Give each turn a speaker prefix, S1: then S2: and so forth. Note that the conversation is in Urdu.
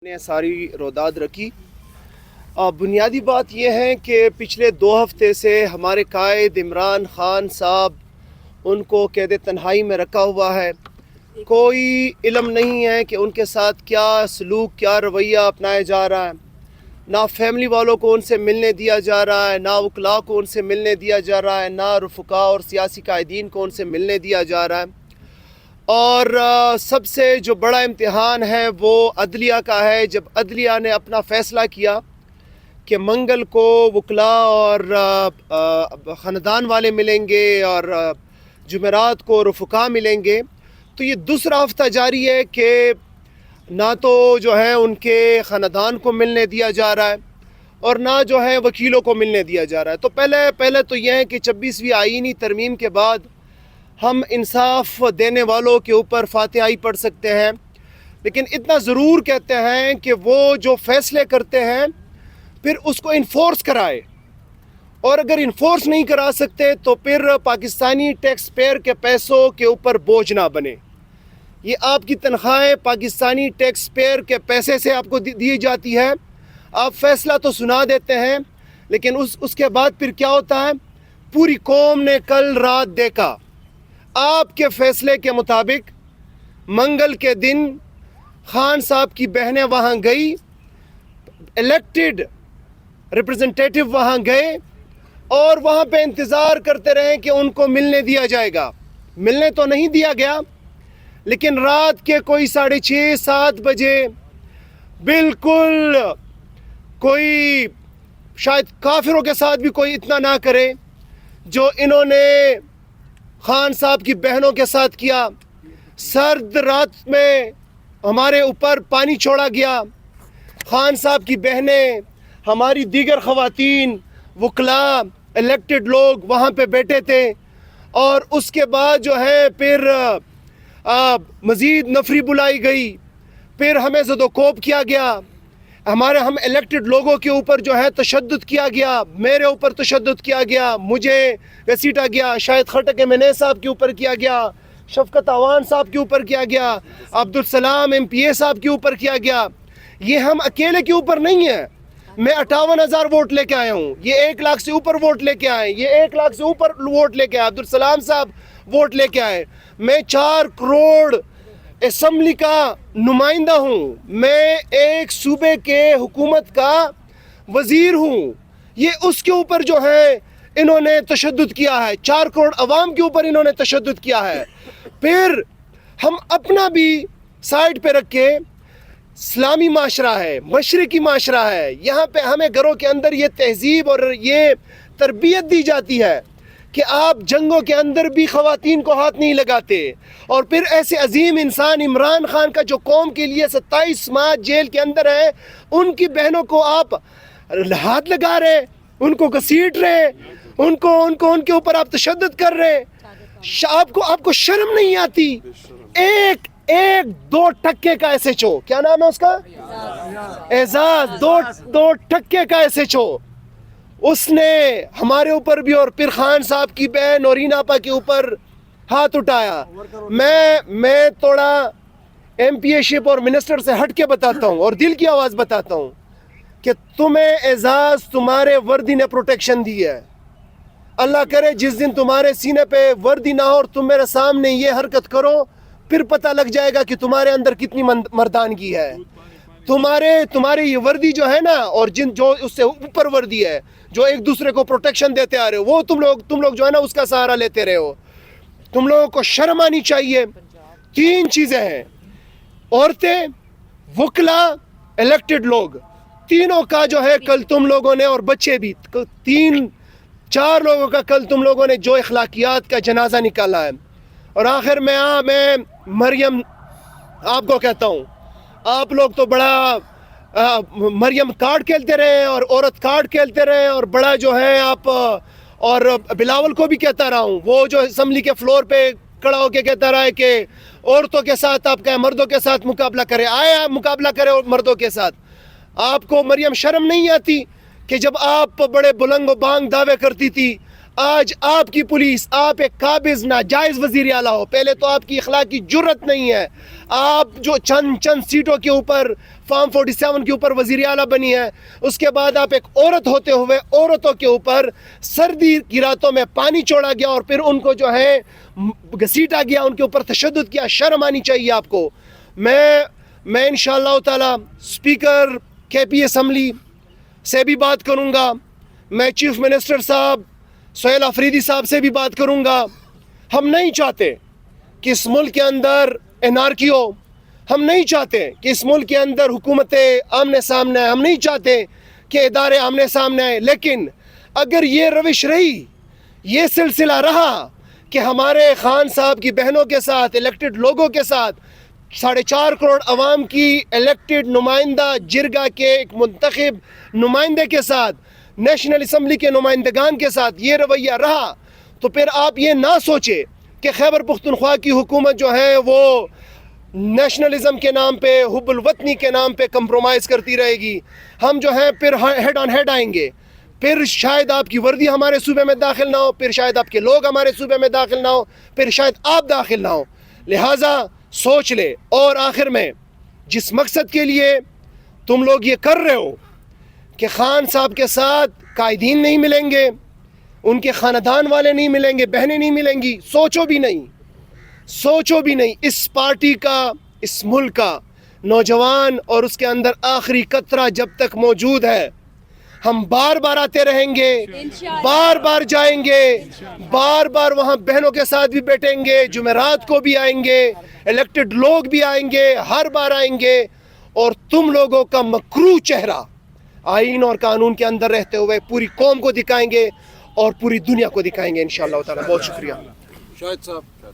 S1: نے ساری روداد رکھی۔ بنیادی بات یہ ہے کہ پچھلے 2 ہفتے سے ہمارے قائد عمران خان صاحب ان کو قید تنہائی میں رکھا ہوا ہے۔ کوئی علم نہیں ہے کہ ان کے ساتھ کیا سلوک، کیا رویہ اپنایا جا رہا ہے۔ نہ فیملی والوں کو ان سے ملنے دیا جا رہا ہے، نہ وکلاء کو ان سے ملنے دیا جا رہا ہے، نہ رفقاء اور سیاسی قائدین کو ان سے ملنے دیا جا رہا ہے۔ اور سب سے جو بڑا امتحان ہے وہ عدلیہ کا ہے۔ جب عدلیہ نے اپنا فیصلہ کیا کہ منگل کو وکلاء اور خاندان والے ملیں گے اور جمعرات کو رفقاء ملیں گے، تو یہ دوسرا ہفتہ جاری ہے کہ نہ تو جو ہے ان کے خاندان کو ملنے دیا جا رہا ہے اور نہ جو ہے وکیلوں کو ملنے دیا جا رہا ہے۔ تو پہلے تو یہ ہے کہ 26ویں آئینی ترمیم کے بعد ہم انصاف دینے والوں کے اوپر فاتحائی پڑھ سکتے ہیں، لیکن اتنا ضرور کہتے ہیں کہ وہ جو فیصلے کرتے ہیں پھر اس کو انفورس کرائے، اور اگر انفورس نہیں کرا سکتے تو پھر پاکستانی ٹیکس پیئر کے پیسوں کے اوپر بوجھ نہ بنے۔ یہ آپ کی تنخواہیں پاکستانی ٹیکس پیئر کے پیسے سے آپ کو دی جاتی ہے۔ آپ فیصلہ تو سنا دیتے ہیں، لیکن اس کے بعد پھر کیا ہوتا ہے؟ پوری قوم نے کل رات دیکھا، آپ کے فیصلے کے مطابق منگل کے دن خان صاحب کی بہنیں وہاں گئی، الیکٹڈ ریپرزنٹیٹیو وہاں گئے اور وہاں پہ انتظار کرتے رہے کہ ان کو ملنے دیا جائے گا۔ ملنے تو نہیں دیا گیا، لیکن رات کے کوئی 6:30-7 بجے بالکل کوئی شاید کافروں کے ساتھ بھی کوئی اتنا نہ کرے جو انہوں نے خان صاحب کی بہنوں کے ساتھ کیا۔ سرد رات میں ہمارے اوپر پانی چھوڑا گیا، خان صاحب کی بہنیں، ہماری دیگر خواتین، وکلاء، الیکٹڈ لوگ وہاں پہ بیٹھے تھے، اور اس کے بعد جو ہے پھر مزید نفری بلائی گئی، پھر ہمیں زد و کوب کیا گیا، ہم الیکٹڈ لوگوں کے اوپر جو ہے تشدد کیا گیا، میرے اوپر تشدد کیا گیا، مجھے گھسیٹا گیا، شاہد خٹک MNA صاحب کے اوپر کیا گیا، شفقت عوان صاحب کے اوپر کیا گیا، عبدالسلام MPA صاحب کے اوپر کیا گیا۔ یہ ہم اکیلے کے اوپر نہیں ہیں، میں 58,000 ووٹ لے کے آیا ہوں، یہ 1 لاکھ سے اوپر ووٹ لے کے آئے، یہ 1 لاکھ سے اوپر ووٹ لے کے آئے، عبدالسلام صاحب ووٹ لے کے آئے، میں 4 کروڑ اسمبلی کا نمائندہ ہوں، میں ایک صوبے کے حکومت کا وزیر ہوں۔ یہ اس کے اوپر جو ہے انہوں نے تشدد کیا ہے، 4 کروڑ عوام کے اوپر انہوں نے تشدد کیا ہے۔ پھر ہم اپنا بھی سائڈ پہ رکھ کے، اسلامی معاشرہ ہے، مشرقی معاشرہ ہے، یہاں پہ ہمیں گھروں کے اندر یہ تہذیب اور یہ تربیت دی جاتی ہے کہ آپ جنگوں کے اندر بھی خواتین کو ہاتھ نہیں لگاتے، اور پھر ایسے عظیم انسان عمران خان کا جو قوم کے لیے 27 ماہ جیل کے اندر ہے، ان کی بہنوں کو آپ ہاتھ لگا رہے، ان کو گھسیٹ رہے، ان کے اوپر آپ تشدد کر رہے۔ آپ کو شرم نہیں آتی؟ ایک 2 ٹکے کا SHO، کیا نام ہے اس کا؟ اعزاز، 2 ٹکے کا SHO، اس نے ہمارے اوپر بھی اور پھر خان صاحب کی بہن نورین آپا کے اوپر ہاتھ اٹھایا۔ میں تھوڑا MPA شپ اور منسٹر سے ہٹ کے بتاتا ہوں اور دل کی آواز بتاتا ہوں کہ تمہیں اعزاز تمہارے وردی نے پروٹیکشن دی ہے۔ اللہ کرے جس دن تمہارے سینے پہ وردی نہ ہو اور تم میرے سامنے یہ حرکت کرو، پھر پتہ لگ جائے گا کہ تمہارے اندر کتنی مردانگی ہے۔ تمہارے یہ وردی جو ہے نا، اور جو اس سے اوپر وردی ہے، جو ایک دوسرے کو پروٹیکشن دیتے آ رہے ہو، وہ تم لوگ جو ہے نا اس کا سہارا لیتے رہے ہو۔ تم لوگوں کو شرم آنی چاہیے۔ 3 چیزیں ہیں، عورتیں، وکلاء، الیکٹڈ لوگ، تینوں کا جو ہے کل تم لوگوں نے، اور بچے بھی، 4 لوگوں کا کل تم لوگوں نے جو اخلاقیات کا جنازہ نکالا ہے۔ اور آخر میں مریم آپ کو کہتا ہوں، آپ لوگ تو بڑا مریم کارڈ کھیلتے رہے اور عورت کارڈ کھیلتے رہے، اور بڑا جو ہے آپ، اور بلاول کو بھی کہتا رہا ہوں، وہ جو اسمبلی کے فلور پہ کھڑا ہو کے کہتا رہا ہے کہ عورتوں کے ساتھ آپ کا مردوں کے ساتھ مقابلہ کرے، آپ مقابلہ کرے مردوں کے ساتھ۔ آپ کو مریم شرم نہیں آتی کہ جب آپ بڑے بلند و بانگ دعوے کرتی تھی، آج آپ کی پولیس، آپ ایک قابض ناجائز وزیر اعلیٰ ہو، پہلے تو آپ کی اخلاقی جرت نہیں ہے، آپ جو چند سیٹوں کے اوپر فارم 47 کے اوپر وزیر اعلیٰ بنی ہے، اس کے بعد آپ ایک عورت ہوتے ہوئے عورتوں کے اوپر سردی کی راتوں میں پانی چھوڑا گیا اور پھر ان کو جو ہے گھسیٹا گیا، ان کے اوپر تشدد کیا. شرم آنی چاہیے آپ کو. میں انشاءاللہ تعالی اسپیکر کے پی اسمبلی سے بھی بات کروں گا، میں چیف منسٹر صاحب سہیل آفریدی صاحب سے بھی بات کروں گا. ہم نہیں چاہتے کہ اس ملک کے اندر انارکی ہو، ہم نہیں چاہتے کہ اس ملک کے اندر حکومتیں آمنے سامنے آئے، ہم نہیں چاہتے کہ ادارے آمنے سامنے آئے. لیکن اگر یہ روش رہی، یہ سلسلہ رہا کہ ہمارے خان صاحب کی بہنوں کے ساتھ، الیکٹڈ لوگوں کے ساتھ، 4.5 کروڑ عوام کی الیکٹڈ نمائندہ جرگہ کے ایک منتخب نمائندے کے ساتھ، نیشنل اسمبلی کے نمائندگان کے ساتھ یہ رویہ رہا، تو پھر آپ یہ نہ سوچے کہ خیبر پختونخوا کی حکومت جو ہے وہ نیشنلزم کے نام پہ، حب الوطنی کے نام پہ کمپرومائز کرتی رہے گی. ہم جو ہیں پھر ہیڈ آن ہیڈ آئیں گے، پھر شاید آپ کی وردی ہمارے صوبے میں داخل نہ ہو، پھر شاید آپ کے لوگ ہمارے صوبے میں داخل نہ ہو، پھر شاید آپ داخل نہ ہو. لہٰذا سوچ لے. اور آخر میں جس مقصد کے لیے تم لوگ یہ کر رہے ہو کہ خان صاحب کے ساتھ قائدین نہیں ملیں گے، ان کے خاندان والے نہیں ملیں گے، بہنیں نہیں ملیں گی، سوچو بھی نہیں. اس پارٹی کا، اس ملک کا نوجوان اور اس کے اندر آخری قطرہ جب تک موجود ہے، ہم بار بار آتے رہیں گے، بار بار جائیں گے، بار بار وہاں بہنوں کے ساتھ بھی بیٹھیں گے، جمعرات کو بھی آئیں گے، الیکٹڈ لوگ بھی آئیں گے، ہر بار آئیں گے، اور تم لوگوں کا مکروہ چہرہ آئین اور قانون کے اندر رہتے ہوئے پوری قوم کو دکھائیں گے اور پوری دنیا کو دکھائیں گے انشاءاللہ تعالی. بہت شکریہ.
S2: شاہد صاحب